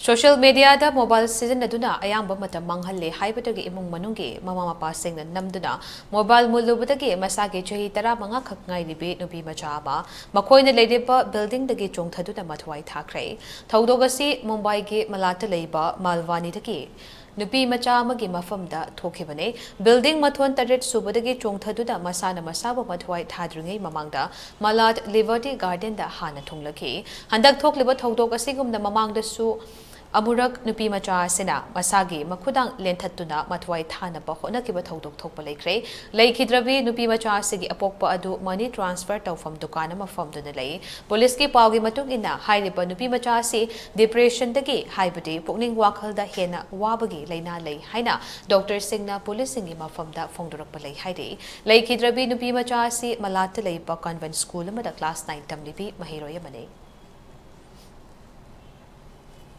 Social media da mobile season aduna ayamba mata manghalle haibadagi imung manunggi mama mapa singna namduna mobile munlubadagi masagi chahi tara manga khakngai libi nupi macha ba makoina leidiba building dagi chongthaduna thawai thakhre thaudogasi Mumbai gi malata leiba malwani dagi nupi macha amagi mafamda thokibane building mathon taret subadagi chongthaduna masana masaba mathwai thadringai mamangda malat liberty garden da hana thunglaki handak thokliba thaudog asigumna mamangda su Amurak nupi macha sena masagi makudang lenthatuna mathwai thana ba hona kiba thodok thokpa leikre leikidrabi nupi macha sigi apokpa adu money transfer tawfam dukan ama famduna lei police ki pawgi matung ina hairiba nupi macha si depression dagi haibadi pukning wakhal da hena wabagi leina lei haina doctor singna police singi mafamda phongdorak pa lei hairi leikidrabi nupi macha si malat lei ba convent school ama da class 9 tamlibi mahiroya mane